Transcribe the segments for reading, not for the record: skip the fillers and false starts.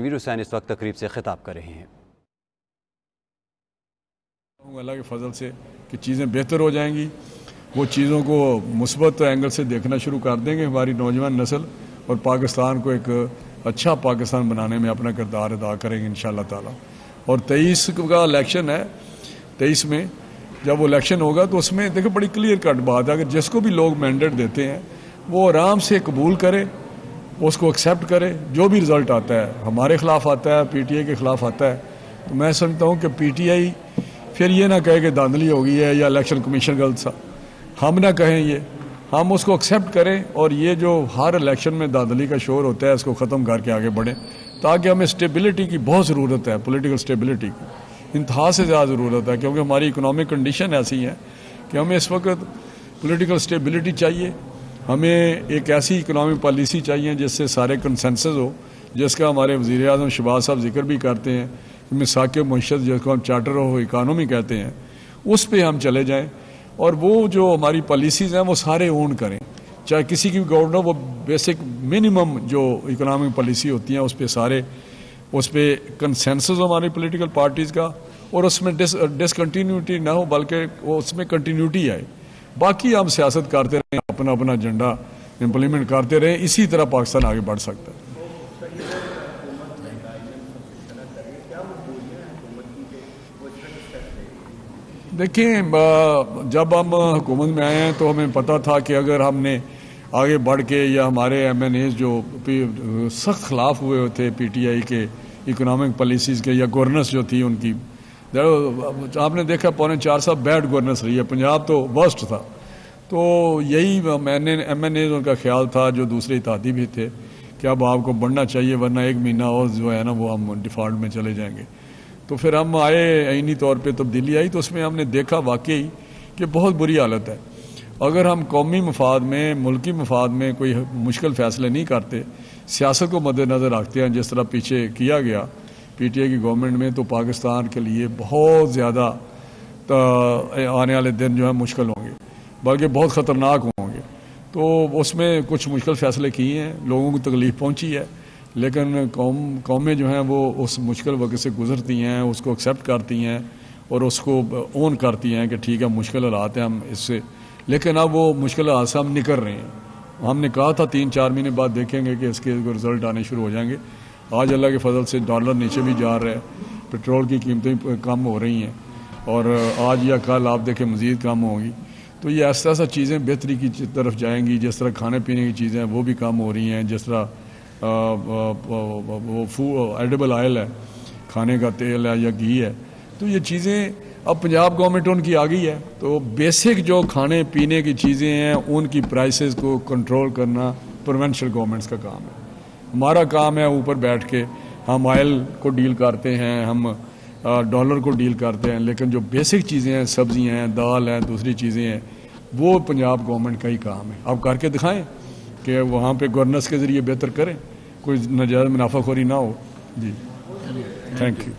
वीर हुसैन इस वक्त तकरीब से खिताब कर रहे हैं। अल्लाह के फजल से कि चीज़ें बेहतर हो जाएंगी, वो चीज़ों को मुस्बत एंगल से देखना शुरू कर देंगे। हमारी नौजवान नस्ल और पाकिस्तान को एक अच्छा पाकिस्तान बनाने में अपना किरदार अदा करेंगे इंशाअल्लाह ताला। और 23 का इलेक्शन है, 23 में जब वो इलेक्शन होगा तो उसमें देखो बड़ी क्लियर कट बात है, अगर जिसको भी लोग मैंडेट देते हैं वो आराम से कबूल करे, उसको एक्सेप्ट करे। जो भी रिज़ल्ट आता है, हमारे ख़िलाफ़ आता है, PTI के ख़िलाफ़ आता है, तो मैं समझता हूँ कि PTI फिर ये ना कहे कि धांधली हो गई है या इलेक्शन कमीशन गलत सा, हम ना कहें ये, हम उसको एक्सेप्ट करें और ये जो हर इलेक्शन में धांधली का शोर होता है इसको ख़त्म करके आगे बढ़ें, ताकि हमें स्टेबिलिटी की बहुत ज़रूरत है, पॉलिटिकल स्टेबिलिटी की इंतहा से ज़्यादा ज़रूरत है, क्योंकि हमारी इकोनॉमिक कंडीशन ऐसी है कि हमें इस वक्त पॉलिटिकल स्टेबिलिटी चाहिए। हमें एक ऐसी इकोनॉमिक पॉलिसी चाहिए जिससे सारे कंसेंसस हो, जिसका हमारे वज़ीर आज़म शहबाज साहब जिक्र भी करते हैं कि मिसाक़ मईशत जिसको हम चार्टर ऑफ इकानमी कहते हैं, उस पर हम चले जाएँ और वो जो हमारी पॉलिसीज़ हैं वो सारे ओन करें, चाहे किसी की भी गवर्नमेंट हो, वो बेसिक मिनिमम जो इकोनॉमिक पॉलिसी होती हैं उस पर सारे, उस पर कंसेंसस हो हमारी पॉलिटिकल पार्टीज़ का, और उसमें डिसकंटिन्यूटी ना हो बल्कि उसमें कंटिन्यूटी आए। बाकी हम सियासत करते रहें, अपना अपना एजेंडा इम्प्लीमेंट करते रहें, इसी तरह पाकिस्तान आगे बढ़ सकता है। देखिए, जब हम हुकूमत में आए हैं तो हमें पता था कि अगर हमने आगे बढ़ के, या हमारे MNAs जो सख्त खिलाफ हुए थे PTI के इकोनॉमिक पॉलिसीज़ के या गवर्नेंस जो थी उनकी, आपने देखा 4.25 साल बैड गवर्नेंस रही है, पंजाब तो वर्स्ट था। तो यही MNAs उनका ख्याल था जो दूसरे इत्तेहादी भी थे कि अब आपको बढ़ना चाहिए, वरना एक महीना और जो है ना वो हम डिफ़ॉल्ट में चले जाएंगे। तो फिर हम आए, आईनी तौर पे तब्दीली आई, तो उसमें हमने देखा वाकई कि बहुत बुरी हालत है। अगर हम कौमी मफाद में, मुल्की मफाद में कोई मुश्किल फ़ैसले नहीं करते, सियासत को मद्देनज़र रखते हैं जिस तरह पीछे किया गया PTI की गवर्नमेंट में, तो पाकिस्तान के लिए बहुत ज़्यादा आने वाले दिन जो है मुश्किल होंगे, बल्कि बहुत ख़तरनाक होंगे। तो उसमें कुछ मुश्किल फ़ैसले किए हैं, लोगों को तकलीफ़ पहुँची है, लेकिन कौमें जो हैं वो उस मुश्किल वक्त से गुजरती हैं, उसको एक्सेप्ट करती हैं और उसको ओन करती हैं कि ठीक है मुश्किल हालात हैं, हम इससे, लेकिन अब वो मुश्किल हालात से हम निकल रहे हैं। हमने कहा था 3-4 महीने बाद देखेंगे कि इसके रिज़ल्ट आने शुरू हो जाएंगे। आज अल्लाह के फजल से डॉलर नीचे भी जा रहा है, पेट्रोल की कीमतें कम हो रही हैं, और आज या कल आप देखें मज़ीद कम होंगी। तो ये ऐसा ऐसा चीज़ें बेहतरी की तरफ जाएंगी, जिस तरह खाने पीने की चीज़ें हैं वो भी कम हो रही हैं, जिस तरह वो एडिबल ऑयल है, खाने का तेल है या घी है, तो ये चीज़ें अब पंजाब गवर्नमेंट उनकी आ गई है। तो बेसिक जो खाने पीने की चीज़ें हैं उनकी प्राइसेस को कंट्रोल करना प्रोविंशियल गवर्नमेंट्स का काम है। हमारा काम है ऊपर बैठ के हम ऑयल को डील करते हैं, हम डॉलर को डील करते हैं, लेकिन जो बेसिक चीज़ें हैं, सब्जियाँ हैं, दाल हैं, दूसरी चीज़ें हैं, वो पंजाब गवर्नमेंट का ही काम है। आप करके दिखाएं कि वहाँ पे गवर्नेंस के ज़रिए बेहतर करें, कोई नाजायज़ मुनाफाखोरी ना हो। जी, थैंक यू।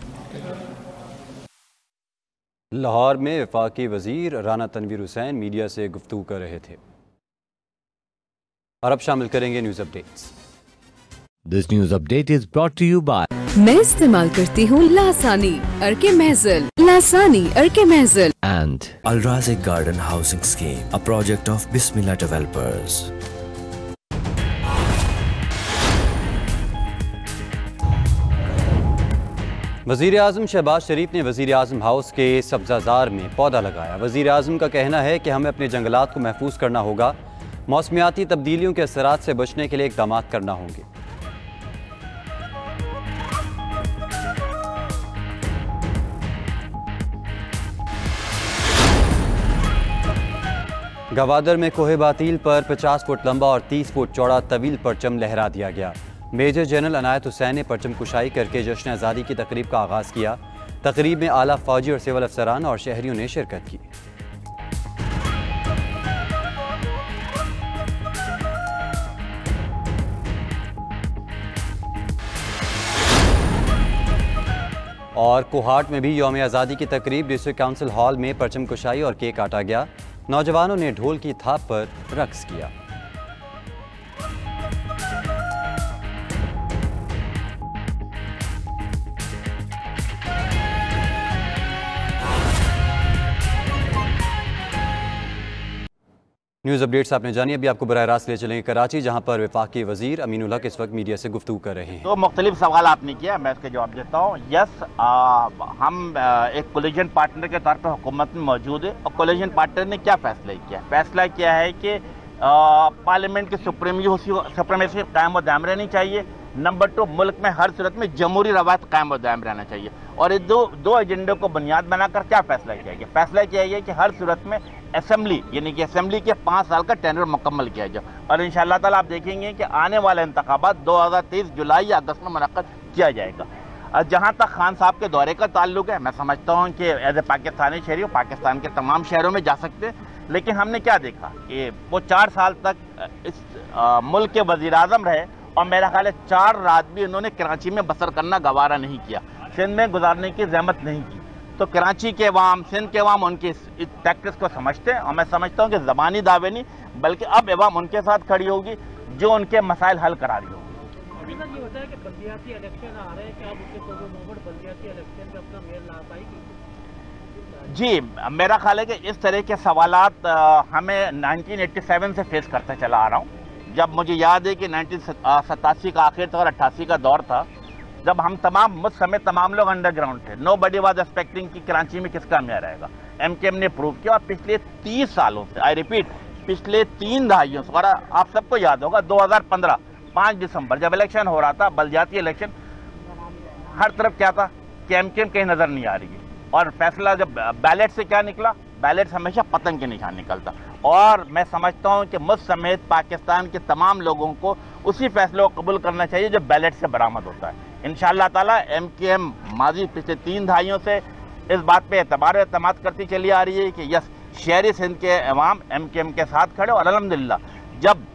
लाहौर में वफाकी वज़ीर राना तनवीर हुसैन मीडिया से गुफ्तगू कर रहे थे। और अब शामिल करेंगे news updates. This news update is brought to you by मैं इस्तेमाल करती हूँ लासानी अर्के महजल, लासानी अर्के महजल and Al Razik Garden Housing Scheme, a project of Bismillah Developers. वज़ीर आज़म शहबाज शरीफ ने वज़ीर आज़म हाउस के सब्ज़ाज़ार में पौधा लगाया। वज़ीर आज़म का कहना है कि हमें अपने जंगलात को महफूज करना होगा, मौसमियाती तब्दीलियों के असरात से बचने के लिए इक़दाम करना होंगे। गवादर में कोहे बातील पर 50 फुट लंबा और 30 फुट चौड़ा तवील परचम लहरा दिया गया। मेजर जनरल अनायत हुसैन ने परचम कुशाई करके जश्न आज़ादी की तकरीब का आगाज़ किया। तकरीब में आला फौजी और सिविल अफसरान और शहरियों ने शिरकत की। और कोहाट में भी यौम आज़ादी की तकरीब डिस्ट्रिक्ट काउंसिल हॉल में परचम कुशाई और केक काटा गया। नौजवानों ने ढोल की थाप पर रक्स किया। न्यूज़ अपडेट्स आपने जानी। अभी आपको बराह रास्त ले चलेंगे कराची, जहां पर वफाकी वजीर अमीनुल हक इस वक्त मीडिया से गुफ्तगू कर रहे हैं। तो मुख्तलिफ सवाल आपने किया, मैं उसके जवाब देता हूँ। यस, हम एक कोलिजन पार्टनर के तौर पर हुकूमत में मौजूद है और कोलिजन पार्टनर ने क्या फैसला किया? फैसला किया है कि पार्लियामेंट की सुप्रीमेसी कायम व दायम रहनी चाहिए। नंबर 2, मुल्क में हर सूरत में जमहूरी रवायत कायम व दायम रहना चाहिए। और ये दो एजेंडों को बुनियाद बनाकर क्या फैसला किया गया? फैसला किया गया कि हर सूरत में असेंबली यानी कि असेंबली के 5 साल का टेंडर मुकम्मल किया जाए और इंशाअल्लाह ताला आप देखेंगे कि आने वाले इंतखाबात 2023 जुलाई या अगस्त में मुनक्कद किया जाएगा। जहाँ तक खान साहब के दौरे का ताल्लुक है, मैं समझता हूँ कि एज ए पाकिस्तानी शहरी पाकिस्तान के तमाम शहरों में जा सकते हैं, लेकिन हमने क्या देखा कि वो 4 साल तक इस मुल्क के वज़ीर आज़म रहे और मेरा ख्याल है 4 रात भी उन्होंने कराची में बसर करना गवारा नहीं किया, सिंध में गुजारने की जहमत नहीं की। तो कराची के अवाम, सिंध के अवाम उनकी इस टैक्टिस को समझते हैं और मैं समझता हूँ कि ज़बानी दावे नहीं बल्कि अब अवाम उनके साथ खड़ी होगी जो उनके मसाइल हल करा रही होगी। अभी तक ये होता है कि बल्दियाती इलेक्शन आ रहे हैं, क्या आप उसके बल्दियाती इलेक्शन में अपना मेल ला पाएगी? जी, मेरा ख्याल है कि इस तरह के सवालात हमें 1987 से फेस करते चला आ रहा हूँ। जब मुझे याद है कि 1987 का आखिर था और 88 का दौर था, जब हम मुझ समय तमाम लोग अंडरग्राउंड थे। नो बडी वाज एक्सपेक्टिंग कि कराची में किसका मेयर आएगा। MKM ने प्रूव किया और पिछले 30 सालों से, आई रिपीट, पिछले 3 दहाइयों से, और आप सबको याद होगा 2015 5 दिसंबर जब इलेक्शन हो रहा था, बल्दियाती इलेक्शन, हर तरफ क्या था कि MKM कहीं नजर नहीं आ रही है और फैसला जब बैलेट से क्या निकला, बैलेट हमेशा पतंग के निशान निकलता। और मैं समझता हूं कि मुझ समेत पाकिस्तान के तमाम लोगों को उसी फैसले को कबूल करना चाहिए जो बैलेट से बरामद होता है। इंशाअल्लाह ताला MKM माजी पिछले 3 दहाइयों से इस बात पे एतबार एतमाद करती चली आ रही है कि यस, शहरी सिंध के अवाम MKM के साथ खड़े और अल्हम्दुलिल्लाह जब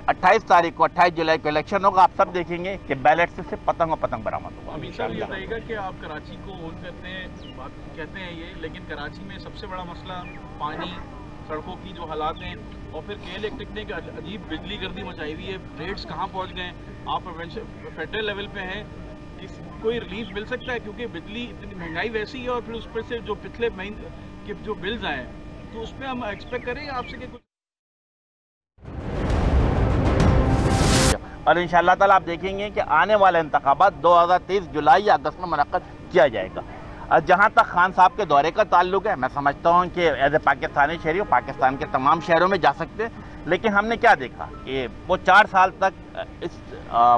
28 तारीख को 28 जुलाई को इलेक्शन होगा, आप सब देखेंगे कि बैलेट से सिर्फ पतंग और पतंग बरामद होगा। अमित शाह ये बताइएगा कि आप कराची को ओन करते हैं, बात कहते हैं ये, लेकिन कराची में सबसे बड़ा मसला पानी, सड़कों की जो हालात हैं और फिर KL इलेक्ट्रिक ने अजीब बिजली गर्दी मचाई हुई है। रेट्स कहाँ पहुँच गए? आप फेडरल लेवल पे हैं, कोई रिलीफ मिल सकता है? क्योंकि बिजली इतनी महंगाई वैसी है और फिर उस पर से जो पिछले महीने के जो बिल्स आए तो उसमें हम एक्सपेक्ट करें आपसे कि कुछ। और इंशाअल्लाह ताला आप देखेंगे कि आने वाले इंतखाबात 2023 जुलाई या अगस्त में मुनक्कद किया जाएगा। जहाँ तक खान साहब के दौरे का ताल्लुक है, मैं समझता हूँ कि एज ए पाकिस्तानी शहरी पाकिस्तान के तमाम शहरों में जा सकते हैं, लेकिन हमने क्या देखा कि वो 4 साल तक इस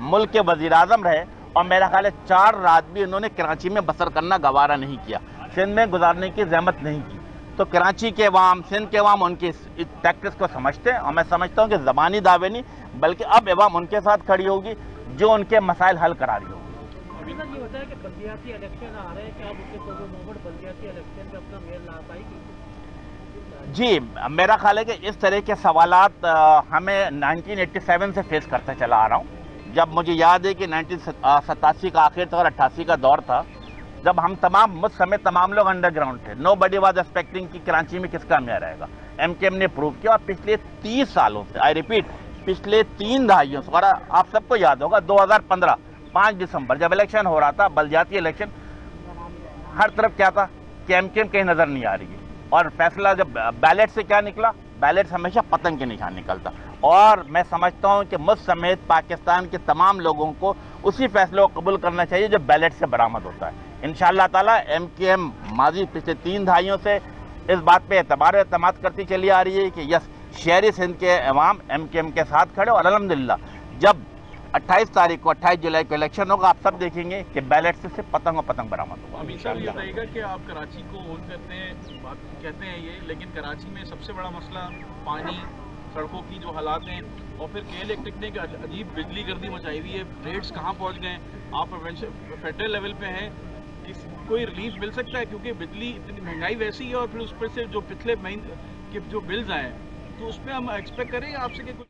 मुल्क के वज़ीर आज़म रहे और मेरा ख्याल है 4 रात भी उन्होंने कराची में बसर करना गवारा नहीं किया, सिंध में गुजारने की जहमत नहीं की। तो कराची के अवाम, सिंध के अवाम उनकी इस टैक्टिस को समझते हैं और मैं समझता हूँ कि ज़बानी दावे नहीं बल्कि अब अवाम उनके साथ खड़ी होगी जो उनके मसाइल हल करा रही होगी। अभी तक ये होता है कि बल्दियाती इलेक्शन आ रहे हैं, क्या आप उसके बल्दियाती इलेक्शन में अपना मेल ला पाएगी? जी, मेरा ख्याल है कि इस तरह के सवालात हमें 1987 से फेस करते चला आ रहा हूँ। जब मुझे याद है कि 1987 का आखिर था और 88 का दौर था, जब हम मुझ समय तमाम लोग अंडरग्राउंड थे। नो बडी वाज एक्सपेक्टिंग कि कराची में किसका मेयर आएगा। MKM ने प्रूव किया और पिछले 30 सालों से, आई रिपीट, पिछले 3 दहाइयों से, और आप सबको याद होगा 2015 5 दिसंबर जब इलेक्शन हो रहा था, बल्दियाती इलेक्शन, हर तरफ क्या था कि MKM कहीं नजर नहीं आ रही है और फैसला जब बैलेट से क्या निकला, बैलेट हमेशा पतंग के निशान निकलता। और मैं समझता हूँ कि मुझ समेत पाकिस्तान के तमाम लोगों को उसी फैसले को कबूल करना चाहिए जो बैलेट से बरामद होता है। इंशाअल्लाह ताला MKM माजी पिछले 3 दहाइयों से इस बात पे एतबार एतमाद करती चली आ रही है कि यस, शहरी सिंध के अवाम MKM के साथ खड़े और अल्हम्दुलिल्लाह जब 28 तारीख को 28 जुलाई को इलेक्शन होगा, आप सब देखेंगे कि बैलेट से सिर्फ पतंग और पतंग बरामद होगा। अमित शाह ये बताइएगा कि आप कराची को ओन करते हैं, बात कहते हैं ये, लेकिन कराची में सबसे बड़ा मसला पानी, सड़कों की जो हालात हैं और फिर KL इलेक्ट्रिक ने अजीब बिजली गर्दी मचाई हुई है। रेट्स कहाँ पहुँच गए? आप फेडरल लेवल पे हैं, कोई रिलीफ मिल सकता है? क्योंकि बिजली इतनी महंगाई वैसी है और फिर उस पर से जो पिछले महीने के जो बिल्स आए तो उसमें हम एक्सपेक्ट करें आपसे कि कुछ।